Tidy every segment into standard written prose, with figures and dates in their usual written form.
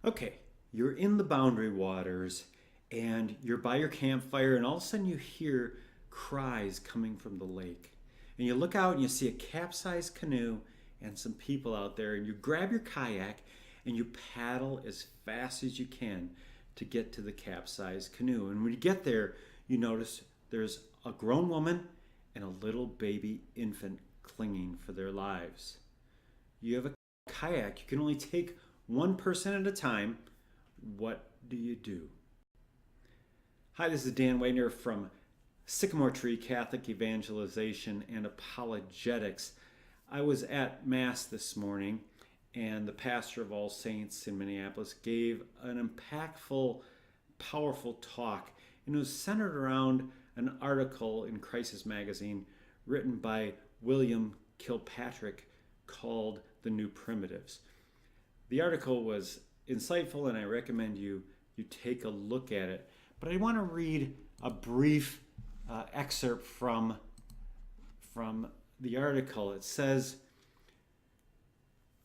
Okay, you're in the boundary waters and you're by your campfire, and all of a sudden you hear cries coming from the lake. And you look out and you see a capsized canoe and some people out there, and you grab your kayak and you paddle as fast as you can to get to the capsized canoe. And when you get there, you notice there's a grown woman and a little baby infant clinging for their lives. You have a kayak, you can only take one person at a time. What do you do? Hi, this is Dan Wagner from Sycamore Tree Catholic Evangelization and Apologetics. I was at Mass this morning, and the pastor of All Saints in Minneapolis gave an impactful, powerful talk, and it was centered around an article in Crisis Magazine written by William Kilpatrick called The New Primitives. The article was insightful, and I recommend you take a look at it. But I want to read a brief excerpt from the article. It says,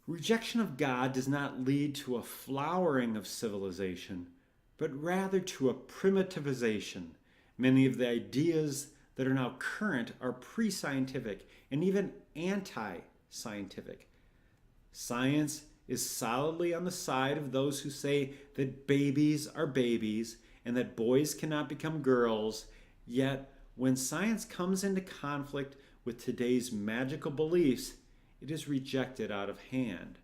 "Rejection of God does not lead to a flowering of civilization, but rather to a primitivization. Many of the ideas that are now current are pre-scientific and even anti-scientific. Science is solidly on the side of those who say that babies are babies and that boys cannot become girls, yet when science comes into conflict with today's magical beliefs, it is rejected out of hand.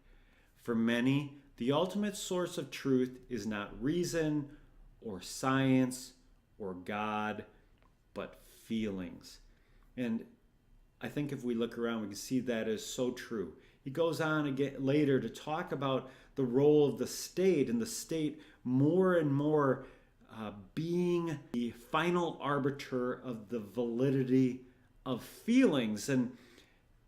For many, the ultimate source of truth is not reason or science or God, but feelings." And I think if we look around, we can see that is so true. He goes on again later to talk about the role of the state, and the state more and more being the final arbiter of the validity of feelings. And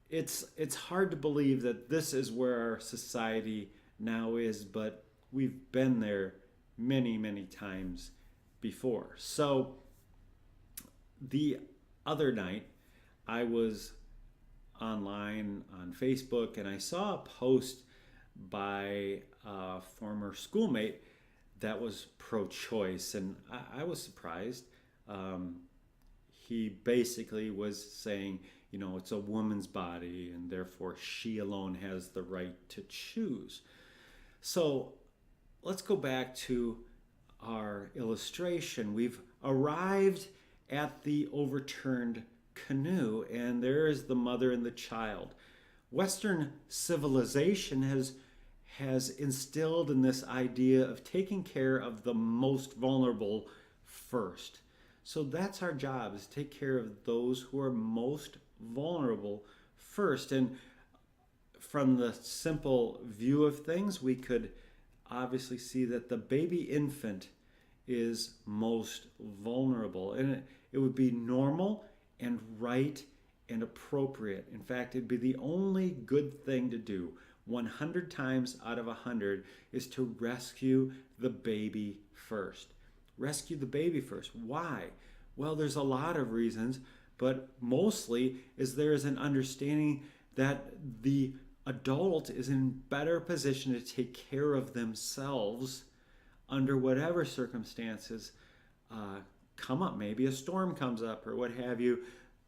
it's hard to believe that this is where our society now is, but we've been there many, many times before. So the other night, I was online on Facebook, and I saw a post by a former schoolmate that was pro-choice, and I was surprised. He basically was saying, it's a woman's body, and therefore she alone has the right to choose. So let's go back to our illustration. We've arrived at the overturned canoe, and there is the mother and the child. Western civilization has instilled in this idea of taking care of the most vulnerable first. So that's our job, is to take care of those who are most vulnerable first. And from the simple view of things, we could obviously see that the baby infant is most vulnerable, and it would be normal and right and appropriate. In fact, it'd be the only good thing to do 100 times out of 100 is to rescue the baby first. Rescue the baby first. Why? Well, there's a lot of reasons, but mostly is there is an understanding that the adult is in better position to take care of themselves under whatever circumstances come up. Maybe a storm comes up or what have you.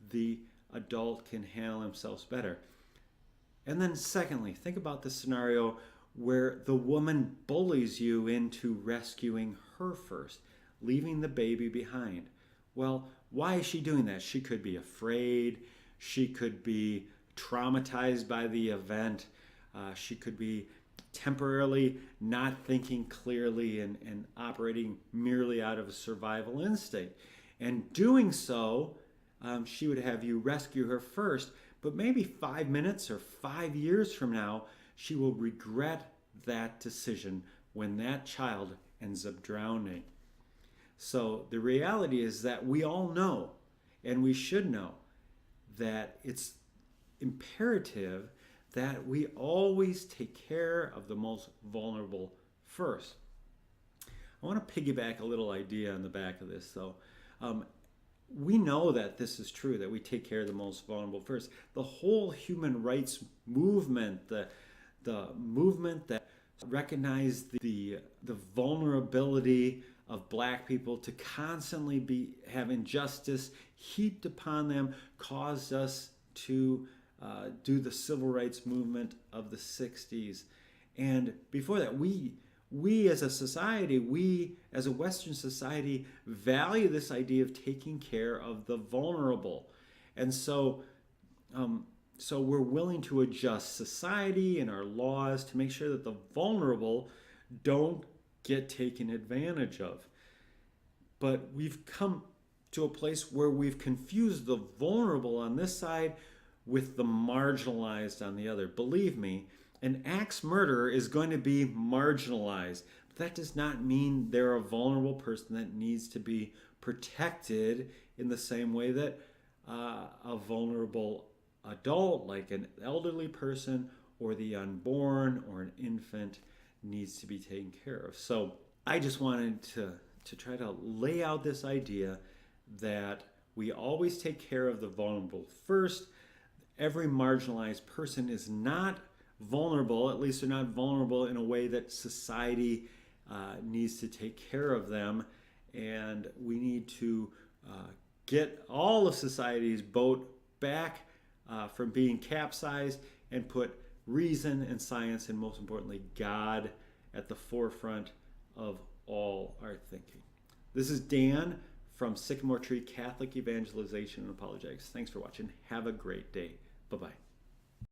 The adult can handle themselves better. And then secondly, think about the scenario where the woman bullies you into rescuing her first, leaving the baby behind. Well, why is she doing that? She could be afraid. She could be traumatized by the event. She could be temporarily not thinking clearly and operating merely out of a survival instinct. And doing so, she would have you rescue her first, but maybe 5 minutes or 5 years from now, she will regret that decision when that child ends up drowning. So the reality is that we all know, and we should know, that it's imperative that we always take care of the most vulnerable first. I want to piggyback a little idea on the back of this, though. We know that this is true, that we take care of the most vulnerable first. The whole human rights movement, the movement that Recognize the vulnerability of black people to constantly have injustice heaped upon them caused us to do the civil rights movement of the 60s. And before that, we as a society, we as a Western society value this idea of taking care of the vulnerable. And so we're willing to adjust society and our laws to make sure that the vulnerable don't get taken advantage of. But we've come to a place where we've confused the vulnerable on this side with the marginalized on the other. Believe me, an axe murderer is going to be marginalized. But that does not mean they're a vulnerable person that needs to be protected in the same way that a vulnerable adult, like an elderly person or the unborn or an infant, needs to be taken care of. So I just wanted to try to lay out this idea that we always take care of the vulnerable first. Every marginalized person is not vulnerable, at least they're not vulnerable in a way that society needs to take care of them. And we need to get all of society's boat back from being capsized and put reason and science and, most importantly, God at the forefront of all our thinking. This is Dan from Sycamore Tree Catholic Evangelization and Apologetics. Thanks for watching. Have a great day. Bye-bye.